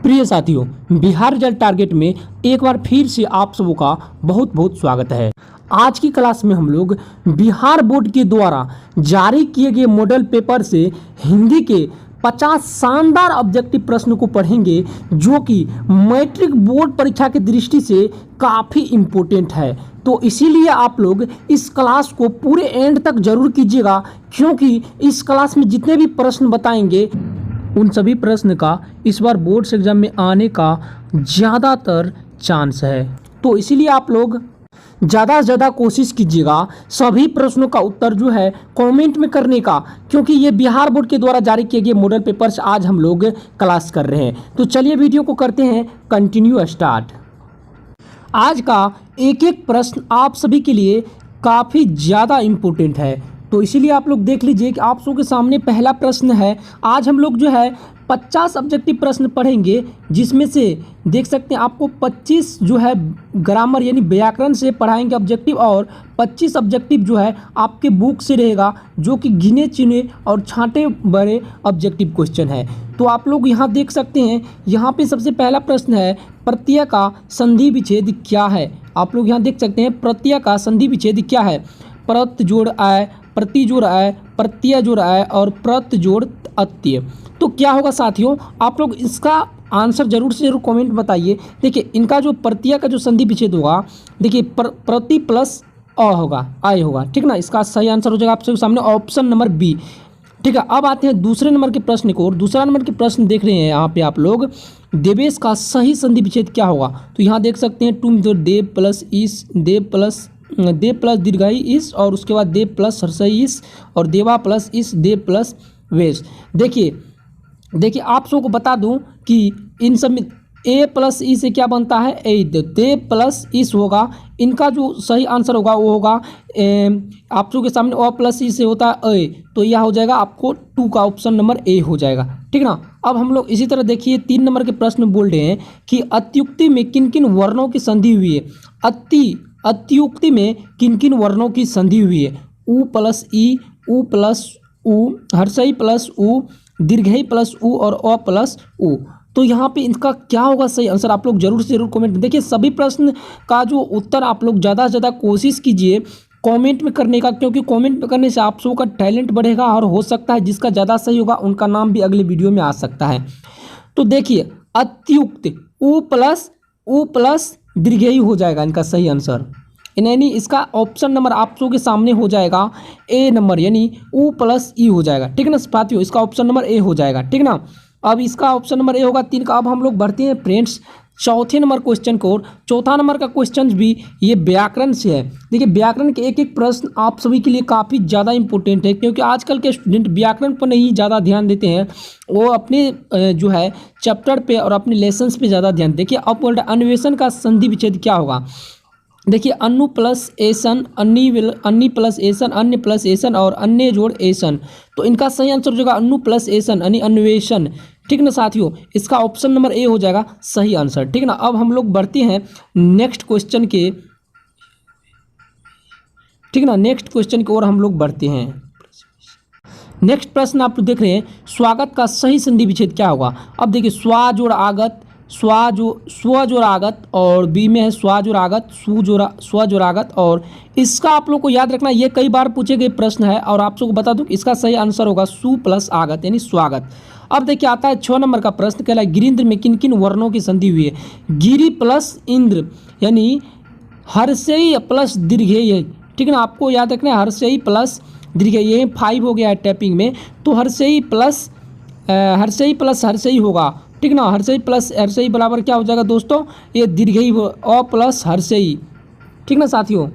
प्रिय साथियों, Bihar result target में एक बार फिर से आप सबों का बहुत बहुत स्वागत है। आज की क्लास में हम लोग बिहार बोर्ड के द्वारा जारी किए गए मॉडल पेपर से हिंदी के 50 शानदार ऑब्जेक्टिव प्रश्न को पढ़ेंगे, जो कि मैट्रिक बोर्ड परीक्षा की दृष्टि से काफ़ी इम्पोर्टेंट है। तो इसीलिए आप लोग इस क्लास को पूरे एंड तक जरूर कीजिएगा, क्योंकि इस क्लास में जितने भी प्रश्न बताएंगे उन सभी प्रश्न का इस बार बोर्ड्स एग्जाम में आने का ज़्यादातर चांस है। तो इसीलिए आप लोग ज़्यादा से ज़्यादा कोशिश कीजिएगा सभी प्रश्नों का उत्तर जो है कमेंट में करने का, क्योंकि ये बिहार बोर्ड के द्वारा जारी किए गए मॉडल पेपर्स आज हम लोग क्लास कर रहे हैं। तो चलिए वीडियो को करते हैं कंटिन्यू स्टार्ट। आज का एक एक प्रश्न आप सभी के लिए काफ़ी ज़्यादा इम्पोर्टेंट है, तो इसीलिए आप लोग देख लीजिए कि आप सबके सामने पहला प्रश्न है। आज हम लोग जो है 50 ऑब्जेक्टिव प्रश्न पढ़ेंगे, जिसमें से देख सकते हैं आपको 25 जो है ग्रामर यानी व्याकरण से पढ़ाएंगे ऑब्जेक्टिव, और 25 ऑब्जेक्टिव जो है आपके बुक से रहेगा, जो कि गिने चुने और छांटे बड़े ऑब्जेक्टिव क्वेश्चन है। तो आप लोग यहाँ देख सकते हैं, यहाँ पे सबसे पहला प्रश्न है प्रत्यय का संधि विच्छेद क्या है। आप लोग यहाँ देख सकते हैं प्रत्यय का संधि विच्छेद क्या है। प्रत जोड़ आय, प्रति जोड़ आय, प्रत्यय जोड़ आय और प्रत जोड़ अत्यय। तो क्या होगा साथियों, आप लोग इसका आंसर जरूर से जरूर कमेंट बताइए। देखिए इनका जो प्रत्यय का जो संधि विच्छेद होगा, देखिए प्रति प्लस अ होगा, आय होगा, ठीक ना। इसका सही आंसर हो जाएगा आप सबके सामने ऑप्शन नंबर बी, ठीक है। अब आते हैं दूसरे नंबर के प्रश्न को, और दूसरा नंबर के प्रश्न देख रहे हैं यहाँ पे आप लोग, देवेश का सही संधि विच्छेद क्या होगा। तो यहाँ देख सकते हैं तुम जो देव प्लस इस, देव प्लस दीर्घाई इस, और उसके बाद देव प्लस हर्षई इस, और देवा प्लस इस, देव प्लस वेश। देखिए आप सबको बता दूं कि इन सब में ए प्लस ई से क्या बनता है, ए। देव प्लस इस होगा, इनका जो सही आंसर होगा वो होगा आप सबके सामने अ प्लस ई से होता है ए, तो यह हो जाएगा आपको 2 का ऑप्शन नंबर ए हो जाएगा, ठीक ना। अब हम लोग इसी तरह देखिए 3 नंबर के प्रश्न बोल रहे हैं कि अत्युक्ति में किन किन वर्णों की संधि हुई है। अत्युक्ति में किन किन वर्णों की संधि हुई है। उ प्लस ई, उ प्लस उ, हर्षई प्लस उ, दीर्घई प्लस उ और अ प्लस उ। तो यहाँ पे इनका क्या होगा सही आंसर, आप लोग जरूर से जरूर कमेंट। देखिए सभी प्रश्न का जो उत्तर आप लोग ज़्यादा से ज़्यादा कोशिश कीजिए कमेंट में करने का, क्योंकि कमेंट में करने से आप सबों का टैलेंट बढ़ेगा, और हो सकता है जिसका ज़्यादा सही होगा उनका नाम भी अगले वीडियो में आ सकता है। तो देखिए अत्युक्त उ प्लस दीर्घई हो जाएगा इनका सही आंसर, यानी इसका ऑप्शन नंबर आप सबके सामने हो जाएगा ए नंबर, यानी उ प्लस ई हो जाएगा, ठीक ना साथियों। इसका ऑप्शन नंबर ए हो जाएगा, ठीक ना। अब इसका ऑप्शन नंबर ए होगा 3 का। अब हम लोग बढ़ते हैं फ्रेंड्स चौथे नंबर क्वेश्चन को। चौथा नंबर का क्वेश्चन भी ये व्याकरण से है। देखिए व्याकरण के एक एक प्रश्न आप सभी के लिए काफ़ी ज़्यादा इंपॉर्टेंट है, क्योंकि आजकल के स्टूडेंट व्याकरण पर नहीं ज़्यादा ध्यान देते हैं, वो अपने जो है चैप्टर पे और अपने लेसन्स पे ज़्यादा ध्यान। देखिए अब बोल रहे अन्वेषण का संधि विच्छेद क्या होगा। देखिए अनु प्लस एसन, अन्नी प्लस एसन, अन्य प्लस एसन और अन्य जोड़ एसन। तो इनका सही आंसर हो जाएगा अनु प्लस एसन यानी अन्वेषण, ठीक ना साथियों। इसका ऑप्शन नंबर ए हो जाएगा सही आंसर, ठीक ना। अब हम लोग बढ़ते हैं नेक्स्ट क्वेश्चन के, ठीक ना, नेक्स्ट क्वेश्चन की ओर हम लोग बढ़ते हैं। नेक्स्ट प्रश्न आप देख रहे हैं स्वागत का सही संधि विच्छेद क्या होगा। अब देखिए स्वा जोड़ आगत, स्व जोड़ आगत, और बी में है स्वा जोड़ आगत, स्व जोड़ आगत। और इसका आप लोग को याद रखना, ये कई बार पूछे गए प्रश्न है, और आप सबको बता दूं इसका सही आंसर होगा सु प्लस आगत यानी स्वागत। अब देखिए आता है 6 नंबर का प्रश्न, कहला है गिरिंद्र में किन किन वर्णों की संधि हुई है। गिरि प्लस इंद्र यानी हर्षई प्लस दीर्घई, ठीक ना। आपको याद रखना है हर्षई प्लस दीर्घई, ये 5 हो गया है टाइपिंग में, तो हर्षई प्लस हर्षई होगा, ठीक ना। हर्षई प्लस हर्षई बराबर क्या हो जाएगा दोस्तों, ये दीर्घई अ प्लस हर्षई, ठीक ना साथियों।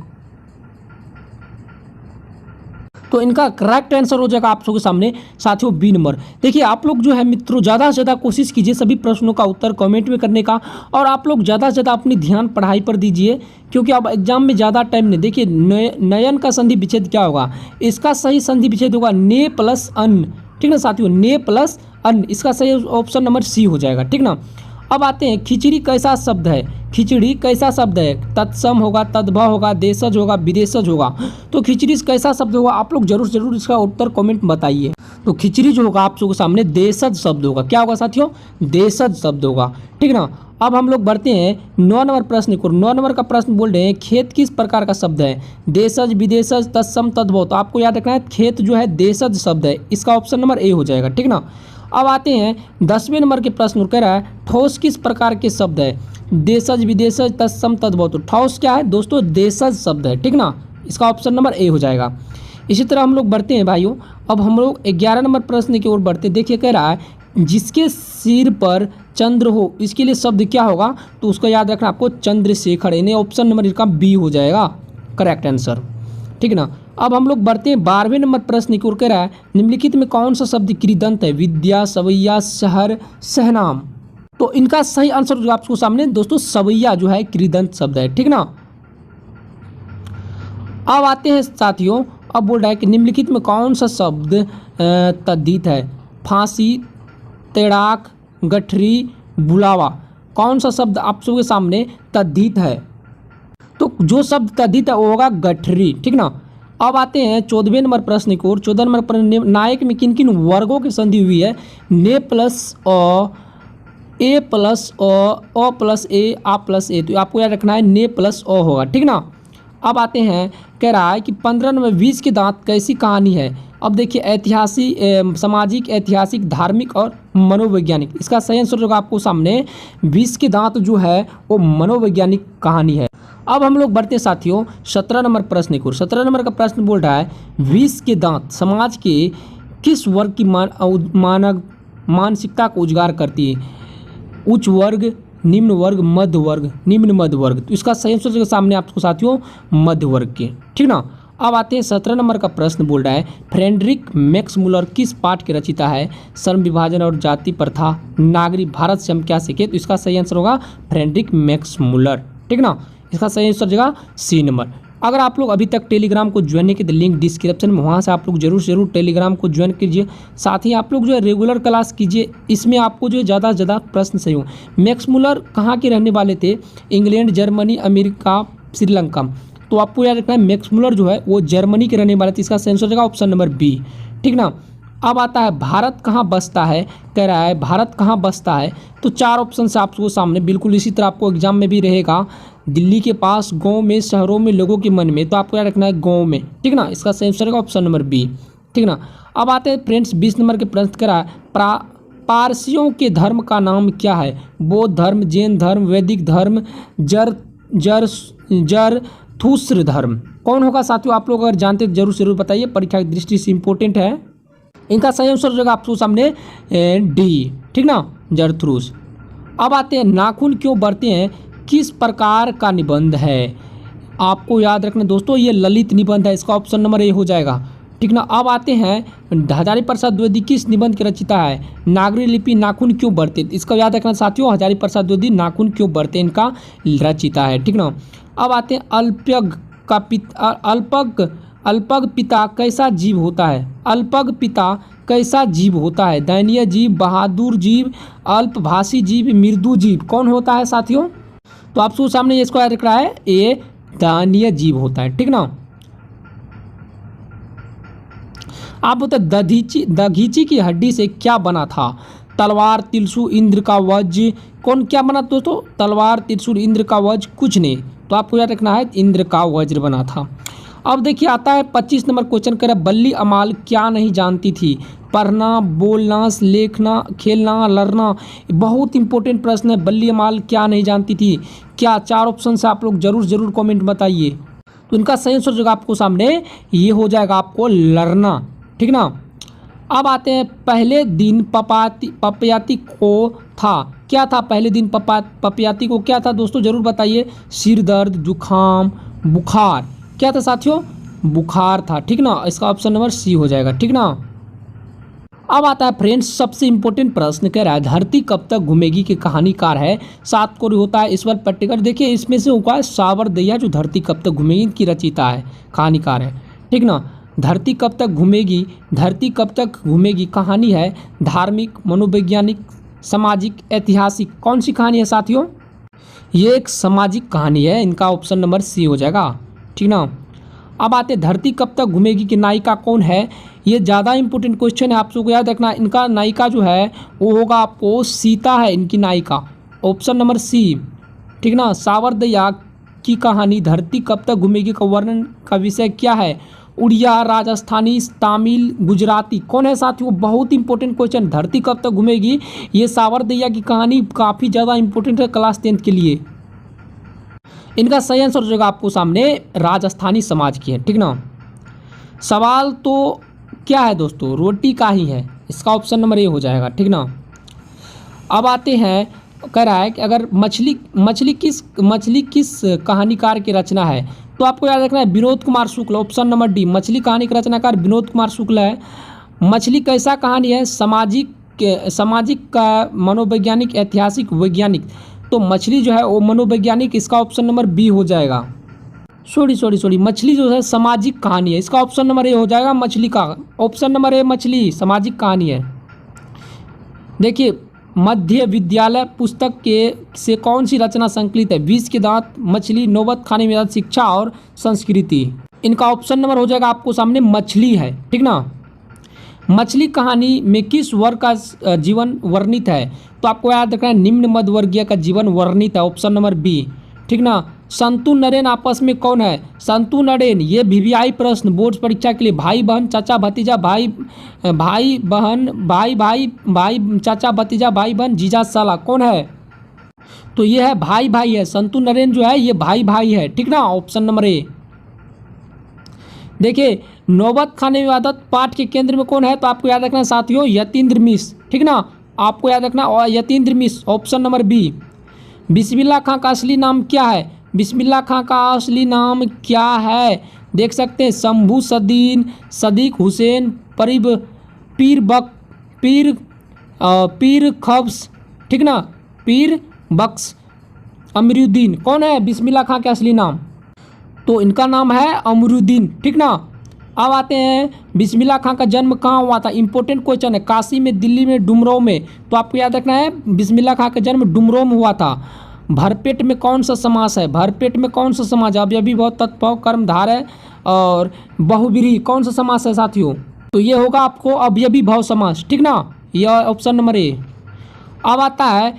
तो इनका करेक्ट आंसर हो जाएगा आप सबके सामने साथियों बी नंबर। देखिए आप लोग जो है मित्रों ज़्यादा से ज़्यादा कोशिश कीजिए सभी प्रश्नों का उत्तर कमेंट में करने का, और आप लोग ज़्यादा से ज़्यादा अपनी ध्यान पढ़ाई पर दीजिए, क्योंकि अब एग्जाम में ज़्यादा टाइम नहीं। देखिए नयन का संधि विच्छेद क्या होगा। इसका सही संधि विच्छेद होगा ने प्लस अन्न, ठीक ना साथियों, ने प्लस अन्न। इसका सही ऑप्शन नंबर सी हो जाएगा, ठीक ना। अब आते हैं खिचड़ी कैसा शब्द है। खिचड़ी कैसा शब्द है? तत्सम होगा, तद्भव होगा, देशज होगा, विदेशज होगा। तो खिचड़ी कैसा शब्द होगा? आप लोग जरूर इसका उत्तर कमेंट बताइए। तो खिचड़ी जो होगा आप लोगों के सामने देशज शब्द होगा। क्या होगा साथियों? देशज शब्द होगा। ठीक ना। अब हम लोग बढ़ते हैं 9 नंबर प्रश्न को। 9 नंबर का प्रश्न बोल रहे हैं खेत किस प्रकार का शब्द है? देशज, विदेशज, तत्सम, तद्भव। तो आपको याद रखना है खेत जो है देशज शब्द है। इसका ऑप्शन नंबर ए हो जाएगा। ठीक ना। अब आते हैं 10वें नंबर के प्रश्न। कह रहा है ठोस किस प्रकार के शब्द है? देशज, विदेशज, तत्सम, तद्भव। तो ठोस क्या है दोस्तों? देशज शब्द है। ठीक ना। इसका ऑप्शन नंबर ए हो जाएगा। इसी तरह हम लोग बढ़ते हैं भाइयों। अब हम लोग 11 नंबर प्रश्न की ओर बढ़ते हैं। देखिए कह रहा है जिसके सिर पर चंद्र हो, इसके लिए शब्द क्या होगा? तो उसको याद रखना आपको चंद्रशेखर। यानी ऑप्शन नंबर इसका बी हो जाएगा करेक्ट आंसर। ठीक ना। अब हम लोग बढ़ते हैं 12वें नंबर प्रश्न की ओर। कह रहा है निम्नलिखित में कौन सा शब्द कृदंत है? विद्या, सवैया, शहर, सहनाम। तो इनका सही आंसर जो आपको सामने दोस्तों सवैया जो है कृदंत शब्द है। ठीक ना। अब आते हैं साथियों। अब बोल रहा है कि निम्नलिखित में कौन सा शब्द तद्धित है? फांसी, तैराक, गठरी, बुलावा। कौन सा शब्द आप सबके सामने तद्धित है? तो जो शब्द तद्धित है वो होगा गठरी। ठीक ना। अब आते हैं 14वें नंबर प्रश्न की ओर। 14 नंबर प्रश्न नायक में किन किन वर्गों की संधि हुई है? ने प्लस अ, ए प्लस अ प्लस ए, आ प्लस ए। तो आपको याद रखना है ने प्लस अ होगा। ठीक ना। अब आते हैं कह रहा है कि 15 नंबर 20 के दांत कैसी कहानी है? अब देखिए ऐतिहासिक, सामाजिक, ऐतिहासिक, धार्मिक और मनोवैज्ञानिक। इसका सही आंसर होगा आपको सामने 20 के दांत जो है वो मनोवैज्ञानिक कहानी है। अब हम लोग बढ़ते साथियों 17 नंबर प्रश्न की ओर। 17 नंबर का प्रश्न बोल रहा है 20 के दांत समाज के किस वर्ग की मानसिकता को उजागर करती है? उच्च वर्ग, निम्न वर्ग, मध्य वर्ग, निम्न मध्य वर्ग। तो इसका सही आंसर के सामने आपको साथियों मध्य वर्ग के। ठीक ना। अब आते हैं 17 नंबर का प्रश्न बोल रहा है फ्रेडरिक मैक्समुलर किस पाठ के रचयिता है? श्रम विभाजन और जाति प्रथा, नागरिक, भारत से हम क्या सीखे। तो इसका सही आंसर होगा फ्रेडरिक मैक्समुलर। ठीक ना। इसका सही आंसर होगा सी नंबर। अगर आप लोग अभी तक टेलीग्राम को ज्वाइन नहीं किए तो लिंक डिस्क्रिप्शन में, वहाँ से आप लोग जरूर टेलीग्राम को ज्वाइन कीजिए। साथ ही आप लोग जो है रेगुलर क्लास कीजिए। इसमें आपको जो है ज़्यादा से ज़्यादा प्रश्न सही हो। मैक्समुलर कहाँ के रहने वाले थे? England, Germany, America, Sri Lanka. तो आपको याद रखना है मैक्समुलर जो है वो जर्मनी के रहने वाले थे। इसका सही आंसर होगा ऑप्शन नंबर बी। ठीक ना। अब आता है भारत कहाँ बसता है? कह रहा है भारत कहाँ बसता है? तो 4 ऑप्शन से आपको सामने बिल्कुल इसी तरह आपको एग्जाम में भी रहेगा। दिल्ली के पास, गांव में, शहरों में, लोगों के मन में। तो आपको याद रखना है गांव में। ठीक ना। इसका सही आंसर होगा ऑप्शन नंबर बी। ठीक ना। अब आते हैं फ्रेंड्स 20 नंबर के प्रश्न। कह रहा है पारसियों के धर्म का नाम क्या है? बौद्ध धर्म, जैन धर्म, वैदिक धर्म, जरथुस्त्र धर्म। कौन होगा साथियों? आप लोग अगर जानते तो जरूर बताइए, परीक्षा की दृष्टि से इंपॉर्टेंट है। इनका सही आंसर होगा आपको सामने डी। ठीक ना, जरथुस्त्र। अब आते हैं नाखून क्यों बढ़ते हैं किस प्रकार का निबंध है? आपको याद रखना दोस्तों ये ललित निबंध है। इसका ऑप्शन नंबर ए हो जाएगा। ठीक ना। अब आते हैं हजारी प्रसाद द्विवेदी किस निबंध के रचयिता है? नागरी लिपि नाखून क्यों बढ़ते। इसका याद रखना साथियों हजारी प्रसाद द्विवेदी नाखून क्यों बढ़ते इनका रचयिता है। ठीक ना। अब आते हैं अल्पग पिता कैसा जीव होता है? अल्पग पिता कैसा जीव होता है? दयनीय जीव, बहादुर जीव, अल्पभाषी जीव, मृदु जीव। कौन होता है साथियों? तो आपको सामने इसको याद रख रहा है ये दयनीय जीव होता है। ठीक ना। आप बोलते दधीची की हड्डी से क्या बना था? तलवार, त्रिशूल, इंद्र का वज्र। कौन क्या बना दोस्तों? तलवार, त्रिशूल, इंद्र का वज्र कुछ नहीं। तो आपको याद रखना है इंद्र का वज्र बना था। अब देखिए आता है 25 नंबर क्वेश्चन। कर बल्ली अमाल क्या नहीं जानती थी? पढ़ना, बोलना, लिखना, खेलना, लड़ना। बहुत इंपॉर्टेंट प्रश्न है। बल्ली अमाल क्या नहीं जानती थी? क्या 4 ऑप्शन से आप लोग जरूर कमेंट बताइए। तो इनका सही आंसर जो आपको सामने ये हो जाएगा आपको लड़ना। ठीक ना। अब आते हैं पहले दिन पपयाती को था क्या था? पहले दिन पपयाती को क्या था दोस्तों जरूर बताइए। सिर दर्द, जुखाम, बुखार। क्या था साथियों? बुखार था। ठीक ना। इसका ऑप्शन नंबर सी हो जाएगा। ठीक ना। अब आता है फ्रेंड्स सबसे इंपॉर्टेंट प्रश्न। कह रहा है धरती कब तक घूमेगी के कहानीकार है? 7 कोरी होता है ईश्वर पट्टेकर। देखिए इसमें से हुआ है सावर दैया जो धरती कब तक घूमेगी की रचयिता है, कहानीकार है। ठीक ना। धरती कब तक घूमेगी, धरती कब तक घूमेगी कहानी है धार्मिक, मनोवैज्ञानिक, सामाजिक, ऐतिहासिक, कौन सी कहानी है साथियों? ये एक सामाजिक कहानी है, इनका ऑप्शन नंबर सी हो जाएगा, ठीक ना। अब आते धरती कब तक घूमेगी की नायिका कौन है? ये ज़्यादा इंपॉर्टेंट क्वेश्चन है, आप सबको याद रखना। इनका नायिका जो है वो होगा आपको सीता है इनकी नायिका, ऑप्शन नंबर सी, ठीक ना। सावरदया की कहानी धरती कब तक घूमेगी का वर्णन का विषय क्या है? उड़िया, राजस्थानी, तमिल, गुजराती, कौन है साथियों? बहुत इंपॉर्टेंट क्वेश्चन, धरती कब तक घूमेगी, ये सावरदया की कहानी काफ़ी ज़्यादा इंपॉर्टेंट है क्लास 10th के लिए। इनका सही आंसर हो जाएगा आपको सामने राजस्थानी समाज की है, ठीक ना। सवाल तो क्या है दोस्तों, रोटी का ही है, इसका ऑप्शन नंबर ए हो जाएगा, ठीक ना। अब आते हैं, कह रहा है कि अगर मछली किस कहानीकार की रचना है? तो आपको याद रखना है Vinod Kumar Shukla, option number D, मछली कहानी का रचनाकार विनोद कुमार शुक्ल है। मछली कैसा कहानी है? सामाजिक का, मनोवैज्ञानिक, ऐतिहासिक, वैज्ञानिक, तो मछली जो है वो मनोवैज्ञानिक, इसका ऑप्शन नंबर बी हो जाएगा। सॉरी, मछली जो है सामाजिक कहानी है, इसका ऑप्शन नंबर ए हो जाएगा। मछली का ऑप्शन नंबर ए, मछली सामाजिक कहानी है। देखिए, मध्य विद्यालय पुस्तक से कौन सी रचना संकलित है? 20 के दांत, मछली, नौबत खाने में शिक्षा और संस्कृति, इनका ऑप्शन नंबर हो जाएगा आपको सामने मछली है, ठीक ना। मछली कहानी में किस वर्ग का जीवन वर्णित है? तो आपको याद रखना है निम्न मध्य वर्गीय का जीवन वर्णित है, ऑप्शन नंबर बी, ठीक ना। संतु नरेन आपस में कौन है? संतु नरेन, ये वीवीआई प्रश्न बोर्ड परीक्षा के लिए, भाई बहन, चाचा भतीजा, भाई बहन, भाई चाचा भतीजा, भाई बहन, जीजा साला, कौन है? तो ये है भाई है, संतु नरेन जो है ये भाई है, ठीक ना, ऑप्शन नंबर ए। देखिए, नौबत खाने में आदत पाठ के केंद्र में कौन है? तो आपको याद रखना साथियों यतीन्द्र मिश्र, ठीक ना, आपको याद रखना यतीन्द्र मिश्र, ऑप्शन नंबर बी। बिस्मिल्लाह खां का असली नाम क्या है? बिस्मिल्लाह खां का असली नाम क्या है? देख सकते हैं शंभू सदीन, सदीक हुसैन, पीर खब्स, ठीक ना, पीर बख्श अमरुद्दीन, कौन है बिस्मिल्लाह खां के असली नाम? तो इनका नाम है अमरुद्दीन, ठीक ना। अब आते हैं बिस्मिल्लाह खां का जन्म कहाँ हुआ था? इंपॉर्टेंट क्वेश्चन है, काशी में, दिल्ली में, डुमरांव में, तो आपको याद रखना है बिस्मिल्लाह खां का जन्म डुमरांव में हुआ था। भरपेट में कौन सा समास है? भरपेट में कौन सा समास है? अवयवी बहुत तत्भव कर्मधार है और बहुब्रीहि, कौन सा समास है साथियों? तो ये होगा आपको अवयवी भाव समास, ठीक ना, ये ऑप्शन नंबर ए। अब आता है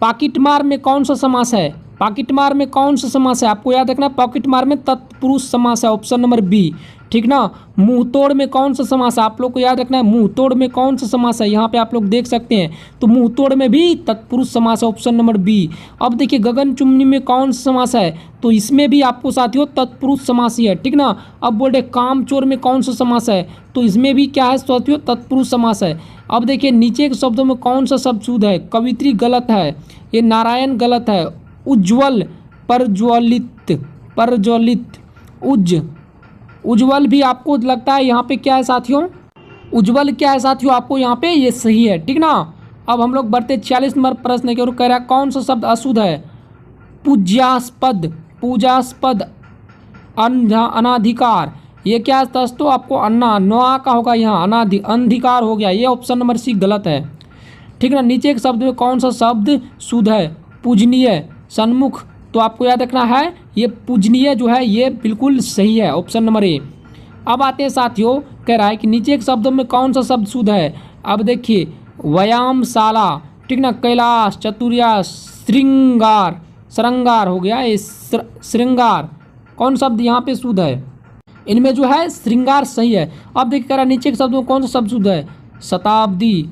पाकिटमार में कौन सा समास है? पाकिटमार में कौन सा समास है? आपको याद रखना पाकिटमार में तत्पुरुष समास है, ऑप्शन नंबर बी, ठीक ना। मुंहतोड़ में कौन सा समास है? आप लोग को याद रखना है मुंहतोड़ में कौन सा समास है, यहाँ पे आप लोग देख सकते हैं, तो मुंहतोड़ में भी तत्पुरुष समास है, ऑप्शन नंबर बी। अब देखिए गगनचुम्बी में कौन सा समास है? तो इसमें भी आपको साथियों तत्पुरुष समास ही है, ठीक ना। अब बोल रहे कामचोर में कौन सा समास है? तो इसमें भी क्या है साथियों तत्पुरुष समास है। अब देखिए नीचे के शब्दों में कौन सा शब्द शुद्ध है? कवित्री गलत है, ये नारायण गलत है, उज्ज्वल, प्रज्वलित, उज्ज्वल भी आपको लगता है यहाँ पे क्या है साथियों? उज्ज्वल क्या है साथियों आपको यहाँ पे? ये सही है, ठीक ना। अब हम लोग बढ़ते 46 नंबर प्रश्न की ओर, कह रहा है कौन सा शब्द अशुद्ध है? पूजास्पद, अनाधिकार, ये क्या है दोस्तों? आपको अन्ना नोआ का होगा यहाँ, अनधिकार हो गया, ये ऑप्शन नंबर सी गलत है, ठीक ना। नीचे के शब्द में कौन सा शब्द शुद्ध है? पूजनीय, सन्मुख, तो आपको याद रखना है ये पूजनीय जो है ये बिल्कुल सही है, ऑप्शन नंबर ए। अब आते हैं साथियों, कह रहा है कि नीचे के शब्दों में कौन सा शब्द शुद्ध है? अब देखिए व्यायामशाला, ठीक ना, कैलाश, चतुर्या, श्रृंगार हो गया, ये श्रृंगार, कौन शब्द यहाँ पे शुद्ध है? इनमें जो है श्रृंगार सही है। अब देखिए कह रहा है नीचे के शब्दों में कौन सा शब्द शुद्ध है? शताब्दी,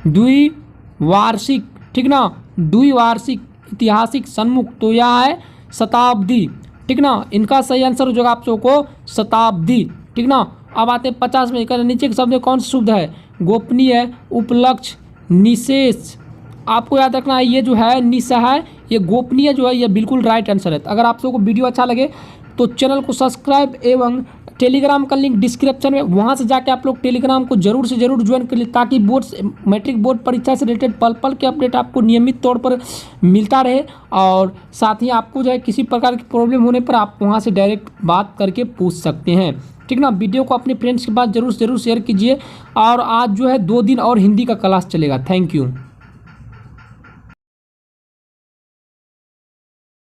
द्विवार्षिक, ठीक ना, द्विवार्षिक, ऐतिहासिक, सन्मुख, तो यह है शताब्दी, ठीक ना। इनका सही आंसर हो जाएगा आप सबको को शताब्दी, ठीक ना। अब आते हैं 50 में, नीचे के शब्द में कौन सा शब्द है? गोपनीय, उपलक्ष्य, निशेष, आपको याद रखना है ये जो है निशा है, ये गोपनीय जो है ये बिल्कुल राइट आंसर है। अगर आप सबको वीडियो अच्छा लगे तो चैनल को सब्सक्राइब एवं टेलीग्राम का लिंक डिस्क्रिप्शन में, वहाँ से जाके आप लोग टेलीग्राम को जरूर से जरूर ज्वाइन कर लीजिए, ताकि मैट्रिक बोर्ड परीक्षा से रिलेटेड पल पल के अपडेट आपको नियमित तौर पर मिलता रहे। और साथ ही आपको जो है किसी प्रकार की प्रॉब्लम होने पर आप वहाँ से डायरेक्ट बात करके पूछ सकते हैं, ठीक ना। वीडियो को अपने फ्रेंड्स के पास जरूर शेयर कीजिए। और आज जो है 2 दिन और हिंदी का क्लास चलेगा। Thank you.